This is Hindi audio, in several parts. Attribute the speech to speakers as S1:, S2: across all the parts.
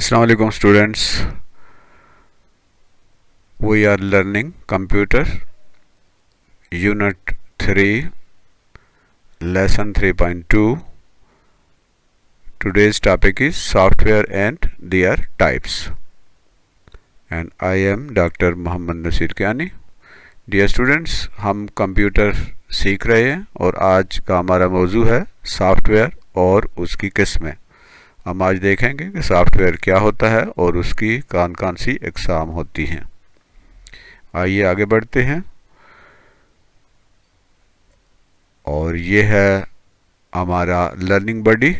S1: Assalamu alaikum students. We are learning computer unit 3 lesson 3.2. Today's topic is software and their types, and I am Dr. Mohammad Nasir Kiani. Dear students, हम कंप्यूटर सीख रहे हैं और आज का हमारा मौजू है सॉफ्टवेयर और उसकी किस्में। हम आज देखेंगे कि सॉफ्टवेयर क्या होता है और उसकी कौन कौन सी एग्जाम होती हैं। आइए आगे बढ़ते हैं। और ये है हमारा लर्निंग बडी।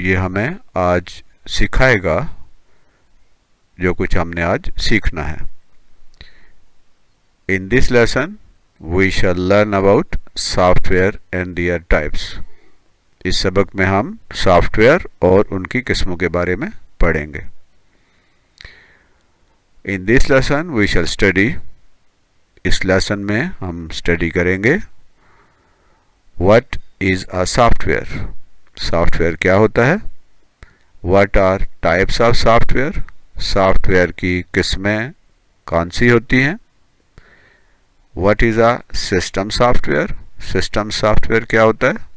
S1: ये हमें आज सिखाएगा जो कुछ हमने आज सीखना है। In this lesson, we shall learn about software and their types. इस सबक में हम सॉफ्टवेयर और उनकी किस्मों के बारे में पढ़ेंगे। In this lesson, we shall study. इस लेसन में हम स्टडी करेंगे What is a software? Software क्या होता है? What are types of software? Software की किस्में कौन सी होती हैं? What is a system software? System software क्या होता है?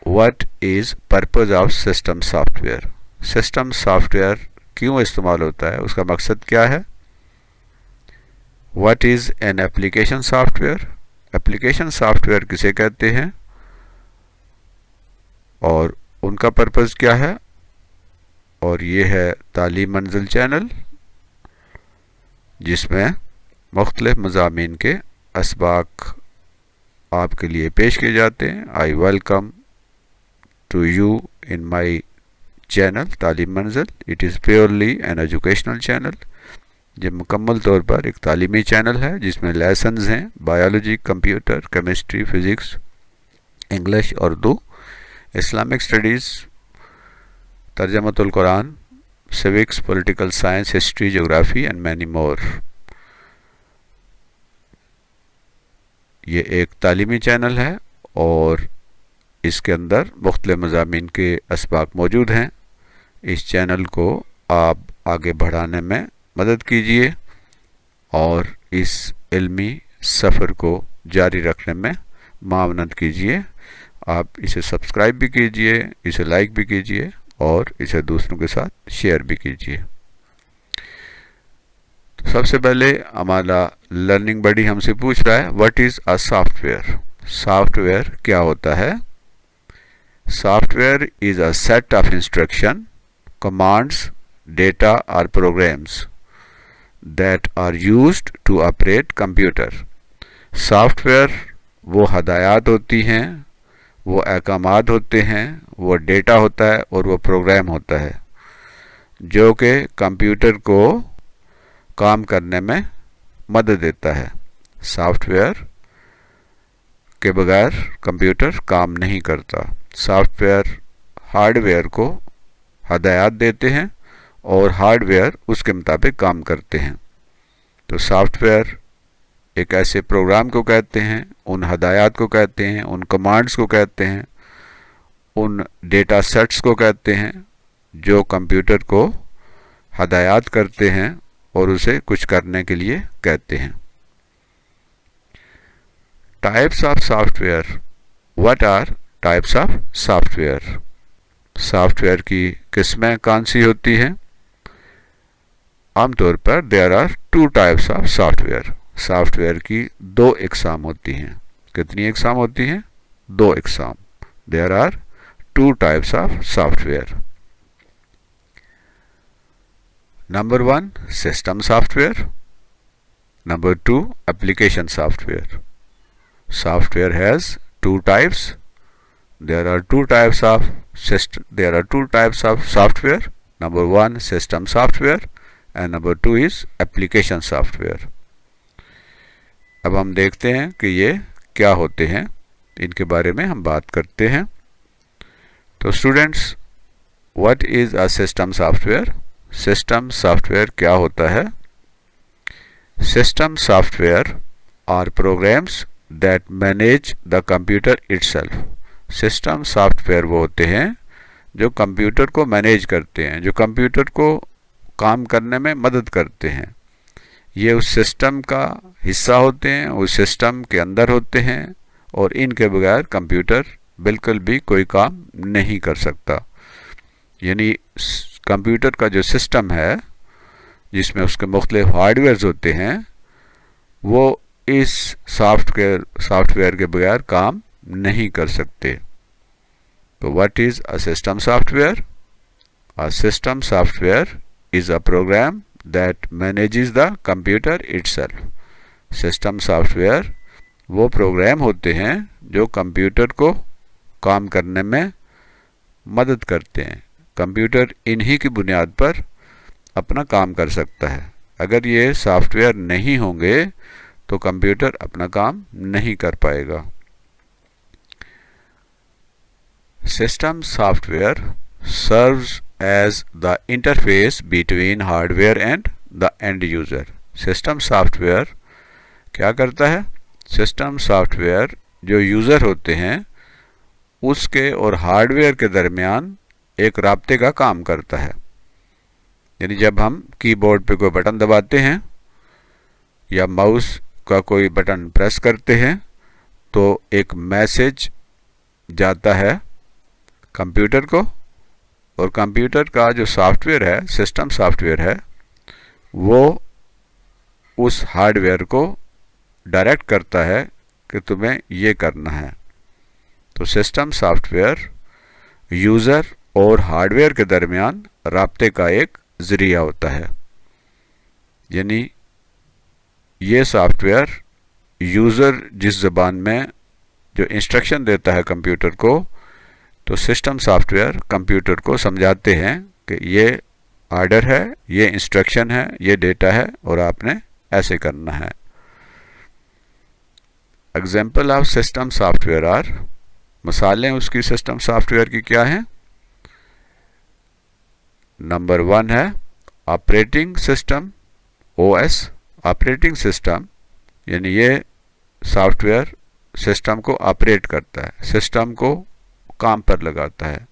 S1: What is purpose of system software? System software क्यों इस्तेमाल होता है, उसका मकसद क्या है? What is an application software? Application software किसे कहते हैं और उनका पर्पस क्या है? और ये है तालीम मंजिल चैनल, जिसमें मुख्तलिफ मज़ामीन के असबाक आपके लिए पेश किए जाते हैं। I welcome to you in my channel Taleem Manzil. It is purely an educational channel. ये मुकम्मल तौर पर एक तालीमी चैनल है जिसमें लेसन्स हैं biology, computer, chemistry, physics, English, Urdu, Islamic studies, Tarjamatul Quran, civics, political science, history, geography and many more. ये एक तालीमी चैनल है और इसके अंदर मुख्तलिफ मज़ामीन के असबाक मौजूद हैं। इस चैनल को आप आगे बढ़ाने में मदद कीजिए और इस इल्मी सफ़र को जारी रखने में मावनत कीजिए। आप इसे सब्सक्राइब भी कीजिए, इसे लाइक भी कीजिए और इसे दूसरों के साथ शेयर भी कीजिए। तो सबसे पहले हमारा लर्निंग बडी हमसे पूछ रहा है what is a software? Software क्या होता है? Software is a set of instruction, commands, data और programs that are used to operate computer. Software वो हदायत होती हैं, वो अहकामात होते हैं, वो डेटा होता है और वो प्रोग्राम होता है जो कि कंप्यूटर को काम करने में मदद देता है। सॉफ्टवेयर के बगैर कंप्यूटर काम नहीं करता। सॉफ्टवेयर हार्डवेयर को हदायत देते हैं और हार्डवेयर उसके मुताबिक काम करते हैं। तो सॉफ्टवेयर एक ऐसे प्रोग्राम को कहते हैं, उन हदायत को कहते हैं, उन कमांड्स को कहते हैं, उन डेटा सेट्स को कहते हैं जो कंप्यूटर को हदायत करते हैं और उसे कुछ करने के लिए कहते हैं। Types of software. What are types of software? Software की किस्में कौन सी होती हैं? आमतौर पर there are two types of software. Software की दो इकसाम होती हैं। कितनी इकसाम होती हैं? दो इकसाम। There are two types of software. Number 1 system software, number 2 application software. Software has two types. There are two types of software. Number 1 system software and number 2 is application software. अब हम देखते हैं कि ये क्या होते हैं, इनके बारे में हम बात करते हैं। तो students, what is a system software? System software क्या होता है? System software are programs that manage the computer itself. System software वो होते हैं जो कंप्यूटर को मैनेज करते हैं, जो कंप्यूटर को काम करने में मदद करते हैं। ये उस सिस्टम का हिस्सा होते हैं, उस सिस्टम के अंदर होते हैं, और इनके बगैर कंप्यूटर बिल्कुल भी कोई काम नहीं कर सकता। यानी कंप्यूटर का जो सिस्टम है, जिसमें उसके मुख्तलिफ हार्डवेयर्स होते हैं, वो इस सॉफ्टवेयर के बगैर काम नहीं कर सकते। तो what is a system software? A system software is a program that manages the computer itself. System software वो प्रोग्राम होते हैं जो कंप्यूटर को काम करने में मदद करते हैं। कंप्यूटर इन्हीं की बुनियाद पर अपना काम कर सकता है। अगर ये सॉफ्टवेयर नहीं होंगे तो कंप्यूटर अपना काम नहीं कर पाएगा। System software serves as the interface between hardware and the end user. System software क्या करता है? सिस्टम सॉफ्टवेयर जो यूज़र होते हैं उसके और हार्डवेयर के दरमियान एक राब्ते का काम करता है। यानी जब हम कीबोर्ड पे कोई बटन दबाते हैं या माउस का कोई बटन प्रेस करते हैं तो एक मैसेज जाता है कंप्यूटर को, और कंप्यूटर का जो सॉफ्टवेयर है, सिस्टम सॉफ्टवेयर है, वो उस हार्डवेयर को डायरेक्ट करता है कि तुम्हें ये करना है। तो सिस्टम सॉफ्टवेयर यूज़र और हार्डवेयर के दरमियान राब्ते का एक ज़रिया होता है। यानी ये सॉफ्टवेयर यूज़र जिस ज़बान में जो इंस्ट्रक्शन देता है कंप्यूटर को, तो सिस्टम सॉफ्टवेयर कंप्यूटर को समझाते हैं कि ये आर्डर है, ये इंस्ट्रक्शन है, ये डेटा है और आपने ऐसे करना है। Example of system software are, मिसालें उसकी सिस्टम सॉफ्टवेयर की क्या हैं? नंबर 1 है operating system, OS। Operating system यानी ये सॉफ्टवेयर सिस्टम को ऑपरेट करता है, सिस्टम को काम पर लगाता है।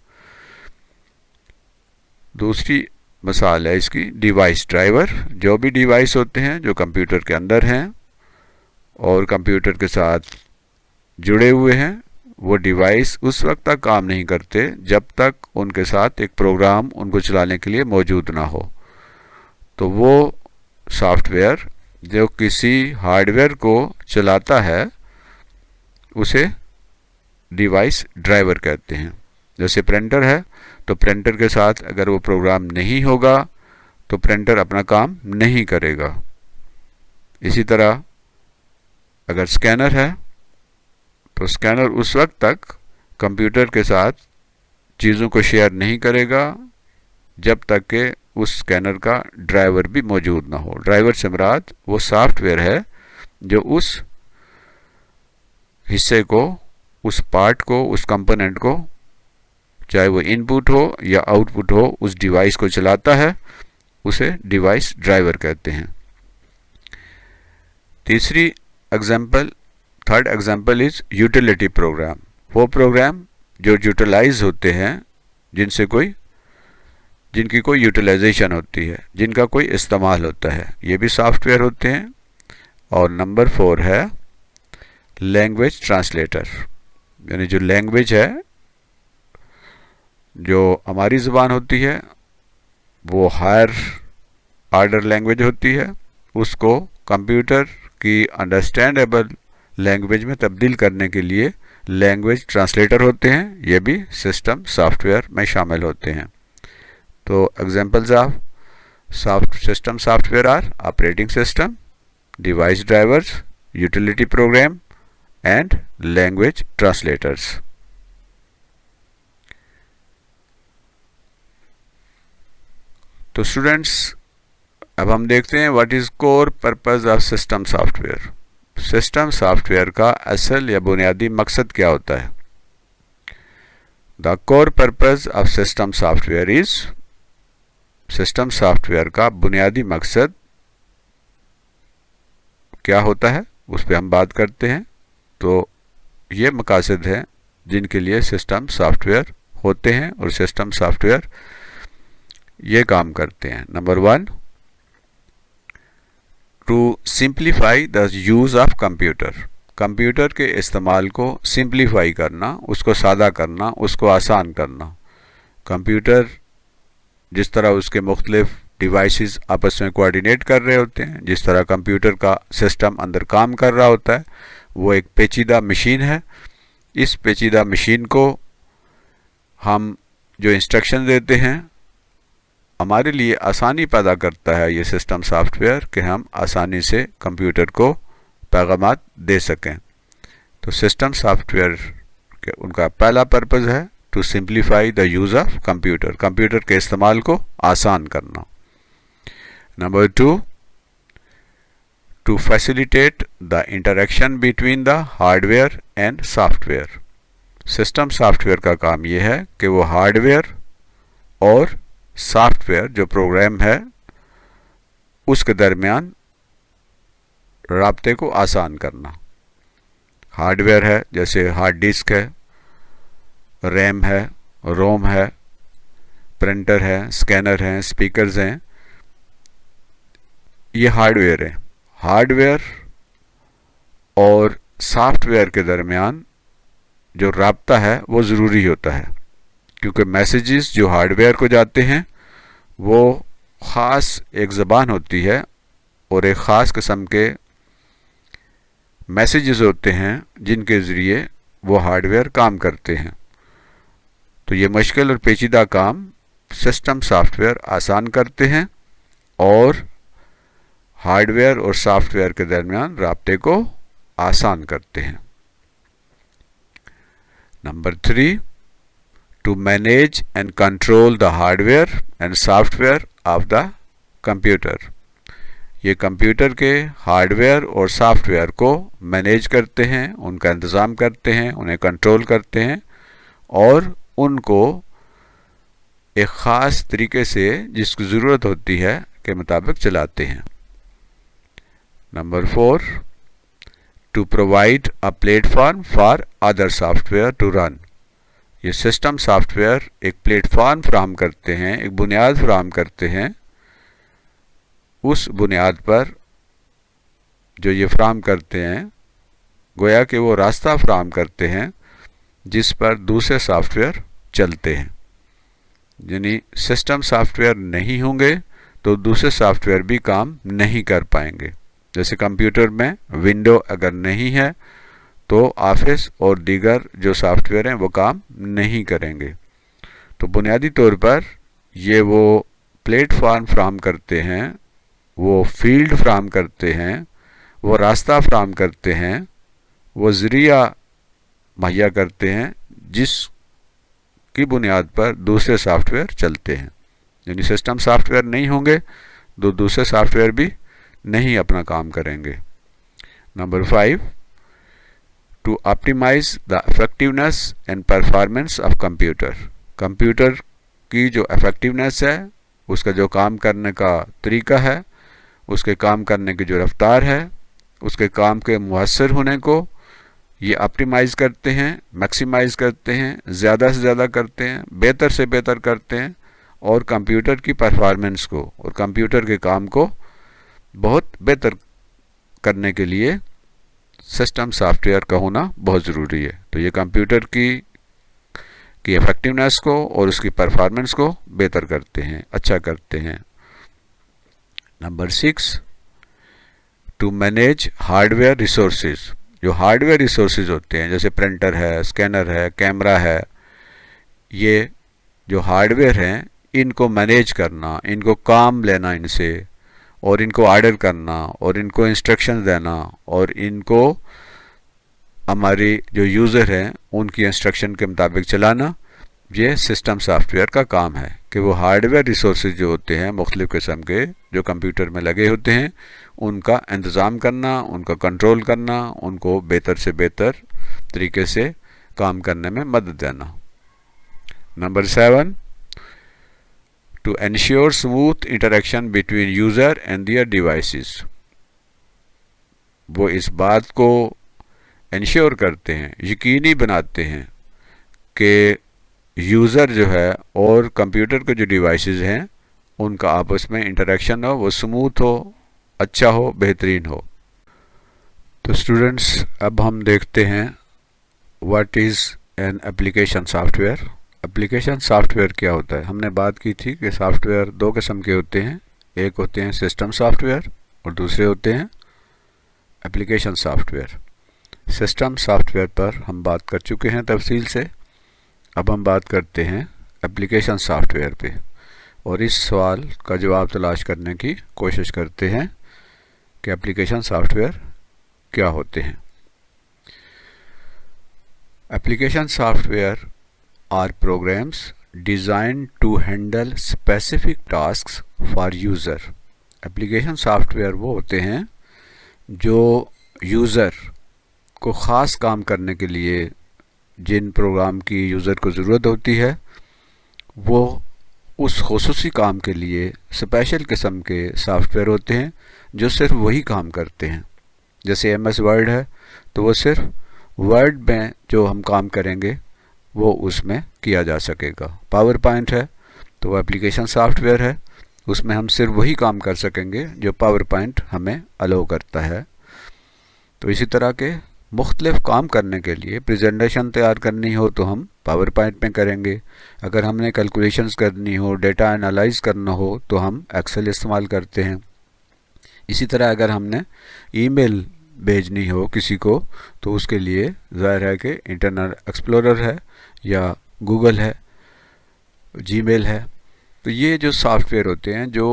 S1: दूसरी मिसाल है इसकी डिवाइस ड्राइवर। जो भी डिवाइस होते हैं जो कंप्यूटर के अंदर हैं और कंप्यूटर के साथ जुड़े हुए हैं, वो डिवाइस उस वक्त तक काम नहीं करते जब तक उनके साथ एक प्रोग्राम उनको चलाने के लिए मौजूद ना हो। तो वो सॉफ्टवेयर जो किसी हार्डवेयर को चलाता है उसे डिवाइस ड्राइवर कहते हैं। जैसे प्रिंटर है तो प्रिंटर के साथ अगर वो प्रोग्राम नहीं होगा तो प्रिंटर अपना काम नहीं करेगा। इसी तरह अगर स्कैनर है तो स्कैनर उस वक्त तक कंप्यूटर के साथ चीज़ों को शेयर नहीं करेगा जब तक कि उस स्कैनर का ड्राइवर भी मौजूद ना हो। ड्राइवर से मुराद वो सॉफ्टवेयर है जो उस हिस्से को, उस पार्ट को, उस कंपोनेंट को, चाहे वो इनपुट हो या आउटपुट हो, उस डिवाइस को चलाता है, उसे डिवाइस ड्राइवर कहते हैं। Third example is utility programme. वो प्रोग्राम जो यूटिलाइज होते हैं, जिनकी कोई यूटिलाइजेशन होती है, जिनका कोई इस्तेमाल होता है, ये भी सॉफ्टवेयर होते हैं। और नंबर 4 है लैंग्वेज ट्रांसलेटर। यानी जो लैंग्वेज है, जो हमारी ज़ुबान होती है, वो हायर ऑर्डर लैंग्वेज होती है, उसको कंप्यूटर की अंडरस्टैंडेबल लैंग्वेज में तब्दील करने के लिए लैंग्वेज ट्रांसलेटर होते हैं। ये भी सिस्टम सॉफ्टवेयर में शामिल होते हैं। तो examples of system software are operating system, device drivers, utility program and language translators. तो स्टूडेंट्स, अब हम देखते हैं what is core purpose of system software. System software का असल या बुनियादी मकसद क्या होता है? The core purpose of system software is, system software का बुनियादी मकसद क्या होता है उस पर हम बात करते हैं। तो ये मकासद हैं जिनके लिए सिस्टम सॉफ्टवेयर होते हैं और सिस्टम सॉफ्टवेयर ये काम करते हैं। Number 1, to simplify the use of computer. Computer के इस्तेमाल को सिंप्लीफाई करना, उसको सादा करना, उसको आसान करना। कंप्यूटर जिस तरह उसके मुख्तलिफ डिवाइसेस आपस में कोऑर्डिनेट कर रहे होते हैं, जिस तरह कंप्यूटर का सिस्टम अंदर काम कर रहा होता है, वो एक पेचीदा मशीन है। इस पेचीदा मशीन को हम जो इंस्ट्रक्शन देते हैं, हमारे लिए आसानी पैदा करता है ये सिस्टम सॉफ्टवेयर कि हम आसानी से कंप्यूटर को पैगामात दे सकें। तो सिस्टम सॉफ्टवेयर के उनका पहला पर्पज़ है to simplify the use of computer, computer के इस्तेमाल को आसान करना। Number 2, to facilitate the interaction between the hardware and software. System software का काम यह है कि वो हार्डवेयर और सॉफ्टवेयर जो प्रोग्राम है उसके दरमियान राब्ते को आसान करना। हार्डवेयर है जैसे हार्ड डिस्क है, रैम है, रोम है, प्रिंटर है, स्कैनर हैं, स्पीकर्स हैं, ये हार्डवेयर है। हार्डवेयर और सॉफ्टवेयर के दरमियान जो राब्ता है वो ज़रूरी होता है, क्योंकि मैसेजेस जो हार्डवेयर को जाते हैं वो ख़ास एक ज़बान होती है और एक ख़ास किस्म के मैसेजेस होते हैं जिनके ज़रिए वो हार्डवेयर काम करते हैं। तो ये मुश्किल और पेचीदा काम सिस्टम सॉफ्टवेयर आसान करते हैं और हार्डवेयर और सॉफ्टवेयर के दरमियान राब्ते को आसान करते हैं। Number 3, to manage and control the hardware and software of the computer. ये कंप्यूटर के हार्डवेयर और सॉफ्टवेयर को मैनेज करते हैं, उनका इंतज़ाम करते हैं, उन्हें कंट्रोल करते हैं और उनको एक ख़ास तरीके से जिसकी ज़रूरत होती है के मुताबिक चलाते हैं। Number 4, to provide a platform for other software to run. ये सिस्टम सॉफ्टवेयर एक प्लेटफॉर्म फराहम करते हैं, एक बुनियाद फराहम करते हैं। उस बुनियाद पर जो ये फराहम करते हैं, गोया कि वो रास्ता फराहम करते हैं जिस पर दूसरे सॉफ्टवेयर चलते हैं। यानी सिस्टम सॉफ्टवेयर नहीं होंगे तो दूसरे सॉफ्टवेयर भी काम नहीं कर पाएंगे। जैसे कंप्यूटर में विंडो अगर नहीं है तो ऑफिस और दीगर जो सॉफ्टवेयर हैं वो काम नहीं करेंगे। तो बुनियादी तौर पर ये वो प्लेटफॉर्म फराहम करते हैं, वो फील्ड फराहम करते हैं, वो रास्ता फराहम करते हैं, वो ज़रिया मुहैया करते हैं जिस की बुनियाद पर दूसरे सॉफ्टवेयर चलते हैं। यानी सिस्टम सॉफ्टवेयर नहीं होंगे तो दूसरे सॉफ्टवेयर भी नहीं अपना काम करेंगे। Number 5, to optimize the effectiveness and performance of computer. Computer की जो इफेक्टिवनेस है, उसका जो काम करने का तरीका है, उसके काम करने की जो रफ्तार है, उसके काम के मुअस्सर होने को ये ऑप्टिमाइज़ करते हैं, मैक्सिमाइज़ करते हैं, ज़्यादा से ज़्यादा करते हैं, बेहतर से बेहतर करते हैं और कंप्यूटर की परफॉर्मेंस को और कंप्यूटर के काम को बहुत बेहतर करने के लिए सिस्टम सॉफ्टवेयर का होना बहुत ज़रूरी है। तो ये कंप्यूटर की इफेक्टिवनेस को और उसकी परफॉर्मेंस को बेहतर करते हैं, अच्छा करते हैं। Number 6, to manage hardware resources. जो हार्डवेयर रिसोर्सेज होते हैं जैसे प्रिंटर है, स्कैनर है, कैमरा है, ये जो हार्डवेयर हैं इनको मैनेज करना, इनको काम लेना इनसे और इनको ऑर्डर करना और इनको इंस्ट्रक्शन देना और इनको हमारे जो यूज़र हैं उनकी इंस्ट्रक्शन के मुताबिक चलाना, ये सिस्टम सॉफ्टवेयर का काम है कि वो हार्डवेयर रिसोर्सेज जो होते हैं मुख्तलिफ़ किस्म के जो कंप्यूटर में लगे होते हैं उनका इंतज़ाम करना, उनका कंट्रोल करना, उनको बेहतर से बेहतर तरीके से काम करने में मदद देना। Number 7, to ensure smooth interaction between user and their devices. वो इस बात को इंश्योर करते हैं, यकीनी बनाते हैं कि यूज़र जो है और कंप्यूटर के जो डिवाइसेस हैं उनका आपस में इंटरेक्शन हो, वो स्मूथ हो, अच्छा हो, बेहतरीन हो। तो स्टूडेंट्स, अब हम देखते हैं what is an application software. Application software क्या होता है। हमने बात की थी कि सॉफ्टवेयर दो किस्म के होते हैं, एक होते हैं सिस्टम सॉफ्टवेयर और दूसरे होते हैं एप्लीकेशन सॉफ्टवेयर। सिस्टम सॉफ्टवेयर पर हम बात कर चुके हैं तफसील से। अब हम बात करते हैं एप्लीकेशन सॉफ्टवेयर पे और इस सवाल का जवाब तलाश करने की कोशिश करते हैं कि एप्लीकेशन सॉफ्टवेयर क्या होते हैं। Application software are programs design to handle specific tasks for user. Application software वो होते हैं जो यूज़र को ख़ास काम करने के लिए जिन प्रोग्राम की यूज़र को ज़रूरत होती है वो उस खुसूसी काम के लिए स्पेशल किस्म के सॉफ्टवेयर होते हैं जो सिर्फ वही काम करते हैं। जैसे MS वर्ड है तो वो सिर्फ वर्ड में जो हम काम करेंगे वो उसमें किया जा सकेगा। पावर पॉइंट है तो वो एप्लीकेशन सॉफ्टवेयर है, उसमें हम सिर्फ वही काम कर सकेंगे जो पावर पॉइंट हमें अलाउ करता है। तो इसी तरह के मुख्तलिफ काम करने के लिए प्रेजेंटेशन तैयार करनी हो तो हम पावर पॉइंट में करेंगे, अगर हमने कैलकुलेशंस करनी हो, डेटा एनालाइज करना हो तो हम एक्सेल इस्तेमाल करते हैं। इसी तरह अगर हमने ईमेल भेजनी हो किसी को तो उसके लिए ज़ाहिर है कि इंटरनेट एक्सप्लोरर है या गूगल है, जीमेल है। तो ये जो सॉफ्टवेयर होते हैं जो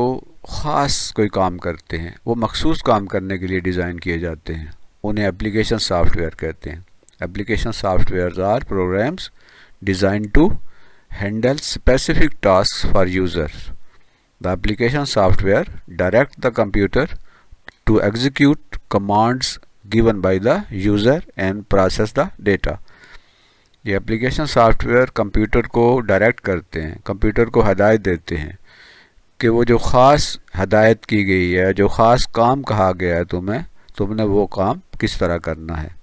S1: ख़ास कोई काम करते हैं, वो मखसूस काम करने के लिए डिज़ाइन किए जाते हैं, उन्हें एप्लीकेशन सॉफ्टवेयर कहते हैं। Application software are programs design to handle specific task for users. The application software direct the computer to execute commands given by the user and process the data। ये एप्लीकेशन सॉफ्टवेयर कंप्यूटर को डायरेक्ट करते हैं, कंप्यूटर को हदायत देते हैं कि वो जो ख़ास हदायत की गई है, जो ख़ास काम कहा गया है तुमने वो काम किस तरह करना है।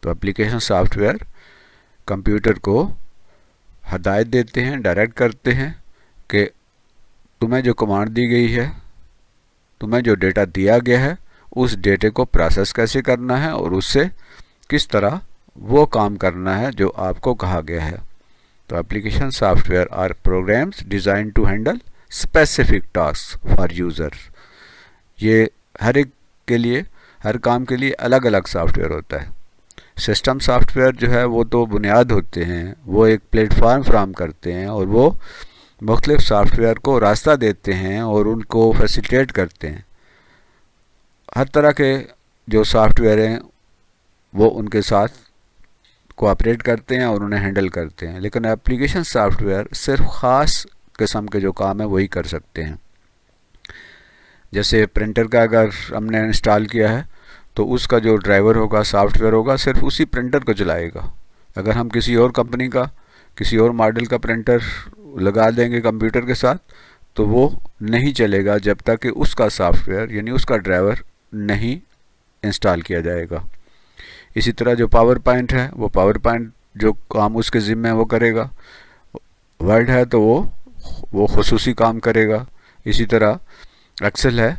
S1: तो एप्लीकेशन सॉफ्टवेयर कंप्यूटर को हदायत देते हैं, डायरेक्ट करते हैं कि तुम्हें जो कमांड दी गई है, तुम्हें जो डेटा दिया गया है, उस डेटे को प्रोसेस कैसे करना है और उससे किस तरह वो काम करना है जो आपको कहा गया है। तो application software are programs design to handle specific task for users. ये हर एक के लिए, हर काम के लिए अलग अलग सॉफ्टवेयर होता है। सिस्टम सॉफ्टवेयर जो है वो तो बुनियाद होते हैं, वो एक प्लेटफार्म फ्राहम करते हैं और वो मुख्तलिफ सॉफ्टवेयर को रास्ता देते हैं और उनको फैसिलिटेट करते हैं। हर तरह के जो सॉफ्टवेयर हैं वो उनके साथ कोऑपरेट करते हैं और उन्हें हैंडल करते हैं, लेकिन एप्लीकेशन सॉफ्टवेयर सिर्फ ख़ास किस्म के जो काम है वही कर सकते हैं। जैसे प्रिंटर का अगर हमने इंस्टॉल किया है तो उसका जो ड्राइवर होगा, सॉफ्टवेयर होगा, सिर्फ उसी प्रिंटर को चलाएगा। अगर हम किसी और कंपनी का, किसी और मॉडल का प्रिंटर लगा देंगे कंप्यूटर के साथ तो वो नहीं चलेगा जब तक कि उसका सॉफ्टवेयर यानी उसका ड्राइवर नहीं इंस्टॉल किया जाएगा। इसी तरह जो पावर पॉइंट है वो पावर पॉइंट जो काम उसके ज़िम्मे है वो करेगा। वर्ड है तो वो खुसूसी काम करेगा। इसी तरह एक्सेल है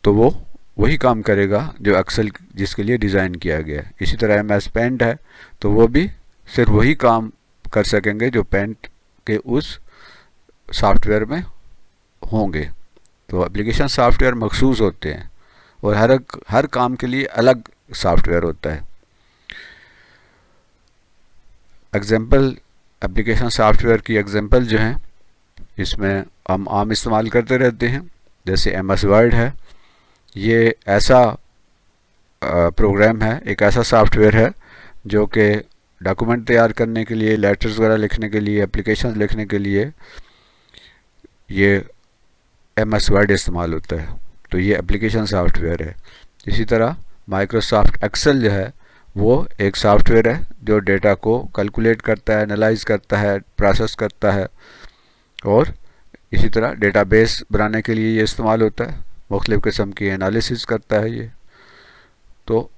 S1: तो वो वही काम करेगा जो एक्सेल जिसके लिए डिज़ाइन किया गया है। इसी तरह MS पेंट है तो वो भी सिर्फ वही काम कर सकेंगे जो पेंट के उस सॉफ्टवेयर में होंगे। तो एप्लीकेशन सॉफ्टवेयर मखसूस होते हैं और हर काम के लिए अलग सॉफ्टवेयर होता है। एग्जाम्पल, एप्लीकेशन सॉफ्टवेयर की एग्जाम्पल जो हैं इसमें हम आम इस्तेमाल करते रहते हैं। जैसे MS वर्ड है, ये ऐसा प्रोग्राम है, एक ऐसा सॉफ्टवेयर है जो कि डॉक्यूमेंट तैयार करने के लिए, लेटर्स वगैरह लिखने के लिए, एप्लीकेशन लिखने के लिए ये MS वर्ड इस्तेमाल होता है। तो ये एप्लीकेशन सॉफ्टवेयर है। इसी तरह माइक्रोसॉफ्ट एक्सेल जो है वो एक सॉफ्टवेयर है जो डेटा को कैलकुलेट करता है, एनालाइज करता है, प्रोसेस करता है और इसी तरह डेटाबेस बनाने के लिए ये इस्तेमाल होता है। मुख्तलिफ़ किस्म की एनालिसिस करता है ये। तो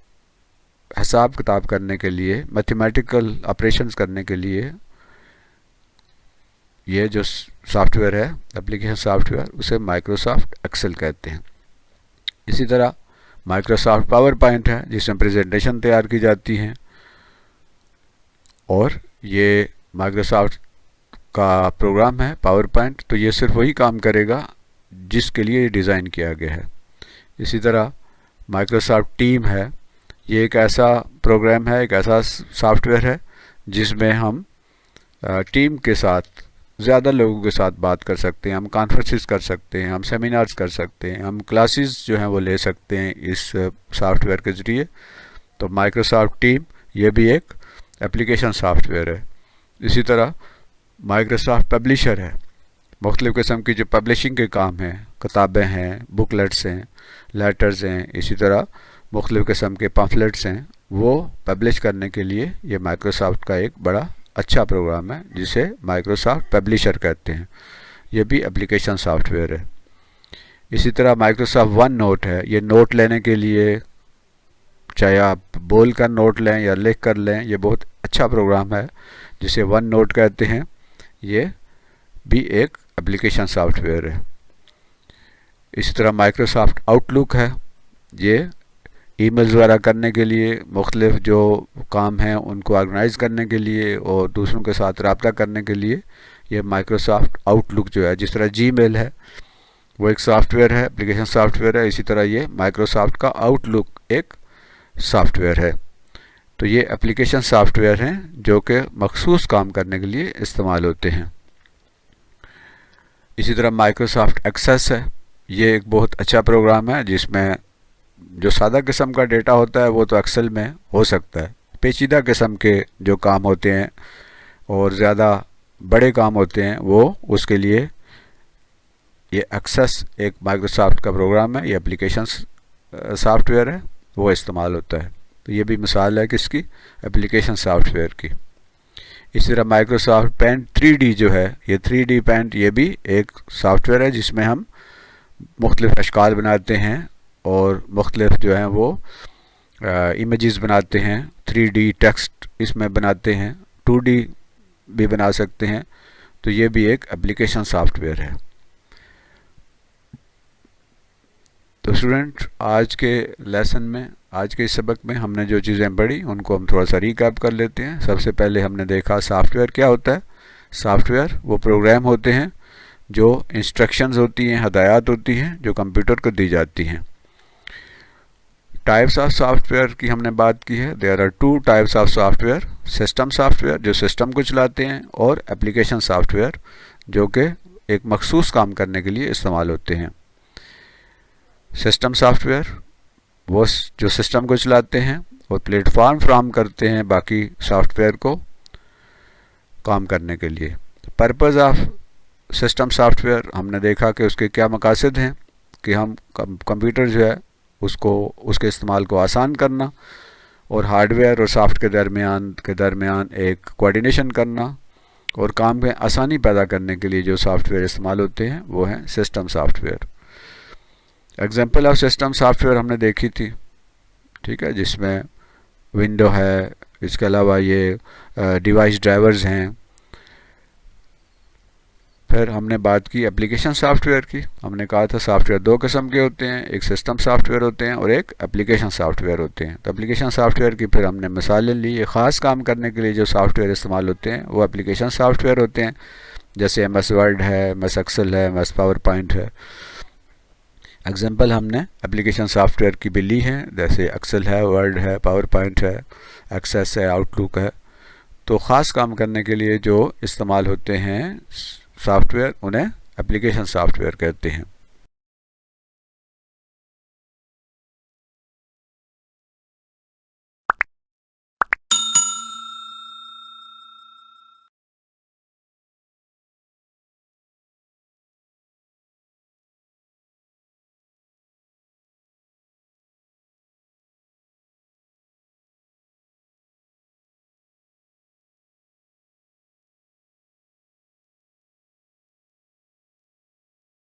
S1: हिसाब किताब करने के लिए, मैथमेटिकल ऑपरेशंस करने के लिए ये जो सॉफ्टवेयर है, एप्लीकेशन सॉफ्टवेयर, उसे माइक्रोसॉफ्ट एक्सेल कहते हैं। इसी तरह माइक्रोसॉफ्ट पावर पॉइंट है जिसमें प्रेजेंटेशन तैयार की जाती हैं, और ये माइक्रोसॉफ्ट का प्रोग्राम है पावर पॉइंट, तो ये सिर्फ वही काम करेगा जिसके लिए डिज़ाइन किया गया है। इसी तरह माइक्रोसॉफ्ट टीम है, ये एक ऐसा प्रोग्राम है, एक ऐसा सॉफ्टवेयर है जिसमें हम टीम के साथ, ज़्यादा लोगों के साथ बात कर सकते हैं, हम कॉन्फ्रेंसेस कर सकते हैं, हम सेमिनार्स कर सकते हैं, हम क्लासेस जो हैं वो ले सकते हैं इस सॉफ्टवेयर के ज़रिए। तो माइक्रोसॉफ्ट टीम ये भी एक एप्लीकेशन सॉफ्टवेयर है। इसी तरह माइक्रोसॉफ्ट पब्लिशर है, मुख्तलिफ़ किस्म की जो पब्लिशिंग के काम हैं, किताबें हैं, बुकलेट्स हैं, लेटर्स हैं, इसी तरह मुख्तलिफ़ किस्म के पम्फलेट्स हैं, वो पब्लिश करने के लिए ये माइक्रोसॉफ्ट का एक बड़ा अच्छा प्रोग्राम है जिसे माइक्रोसॉफ्ट पब्लिशर कहते हैं। ये भी एप्लीकेशन सॉफ्टवेयर है। इसी तरह माइक्रोसॉफ्ट वन नोट है, ये नोट लेने के लिए, चाहे आप बोल कर नोट लें या लिख कर लें, ये बहुत अच्छा प्रोग्राम है जिसे वन नोट कहते हैं। ये भी एक एप्लीकेशन सॉफ्टवेयर है। इसी तरह माइक्रोसॉफ्ट आउटलुक है, ये ईमेल्स वगैरह करने के लिए, मुख्तलिफ जो काम हैं उनको ऑर्गेनाइज करने के लिए और दूसरों के साथ रब्ता करने के लिए ये माइक्रोसॉफ्ट आउटलुक जो है, जिस तरह जीमेल है वो एक सॉफ्टवेयर है, एप्लीकेशन सॉफ्टवेयर है, इसी तरह ये माइक्रोसॉफ्ट का आउटलुक एक सॉफ्टवेयर है। तो ये एप्लीकेशन सॉफ्टवेयर हैं जो कि मखसूस काम करने के लिए इस्तेमाल होते हैं। इसी तरह माइक्रोसॉफ्ट एक्सेस है, ये एक बहुत अच्छा प्रोग्राम है जिसमें जो सादा किस्म का डेटा होता है वो तो एक्सेल में हो सकता है, पेचीदा किस्म के जो काम होते हैं और ज़्यादा बड़े काम होते हैं वो उसके लिए ये एक्सेस एक माइक्रोसॉफ्ट का प्रोग्राम है, ये एप्लीकेशन सॉफ्टवेयर है, वो इस्तेमाल होता है। तो ये भी मिसाल है किसकी, एप्लीकेशन सॉफ्टवेयर की। इसी तरह माइक्रोसॉफ्ट पेंट 3D जो है, ये 3D पेंट ये भी एक सॉफ्टवेयर है जिसमें हम मुख्तलिफ अशकाल बनाते हैं और मुख्तलिफ जो हैं वो इमेजेस बनाते हैं, 3D टेक्स्ट इसमें बनाते हैं, 2D भी बना सकते हैं। तो ये भी एक एप्लीकेशन सॉफ्टवेयर है। तो स्टूडेंट, आज के लेसन में, आज के इस सबक में हमने जो चीज़ें पढ़ी उनको हम थोड़ा सा रिकैप कर लेते हैं। सबसे पहले हमने देखा सॉफ्टवेयर क्या होता है। सॉफ्टवेयर वो प्रोग्राम होते हैं जो इंस्ट्रक्शंस होती हैं, हदायत होती हैं जो कंप्यूटर को दी जाती हैं। टाइप्स ऑफ सॉफ्टवेयर की हमने बात की है। There are two types of software, system software जो सिस्टम को चलाते हैं और एप्लीकेशन सॉफ्टवेयर जो कि एक मखसूस काम करने के लिए इस्तेमाल होते हैं। सिस्टम सॉफ्टवेयर वो जो सिस्टम को चलाते हैं और प्लेटफॉर्म फ्राहम करते हैं बाकी सॉफ्टवेयर को काम करने के लिए। पर्पज़ ऑफ सिस्टम सॉफ्टवेयर हमने देखा कि उसके क्या मकासद हैं, कि हम कंप्यूटर जो है उसको, उसके इस्तेमाल को आसान करना और हार्डवेयर और सॉफ्ट के दरमियान एक कोऑर्डिनेशन करना और काम में आसानी पैदा करने के लिए जो सॉफ्टवेयर इस्तेमाल होते हैं वो हैं system software. Example of system software हमने देखी थी, ठीक है, जिसमें विंडो है, इसके अलावा ये डिवाइस ड्राइवर्स हैं। फिर हमने बात की एप्लीकेशन सॉफ्टवेयर की। हमने कहा था सॉफ्टवेयर दो किस्म के होते हैं, एक सिस्टम सॉफ्टवेयर होते हैं और एक एप्लीकेशन सॉफ्टवेयर होते हैं। तो एप्लीकेशन सॉफ्टवेयर की फिर हमने मिसालें ली। ये ख़ास काम करने के लिए जो सॉफ्टवेयर इस्तेमाल होते हैं वो एप्लीकेशन सॉफ्टवेयर होते हैं, जैसे MS वर्ड है, MS एक्सेल है, MS पावर पॉइंट है। एग्जाम्पल हमने एप्लीकेशन सॉफ्टवेयर की भी ली हैं, जैसे एक्सेल है, वर्ड है, पावर पॉइंट है, एक्सेस है, आउटलुक है। तो ख़ास काम करने के लिए जो इस्तेमाल होते हैं सॉफ्टवेयर उन्हें एप्लीकेशन सॉफ्टवेयर कहते हैं।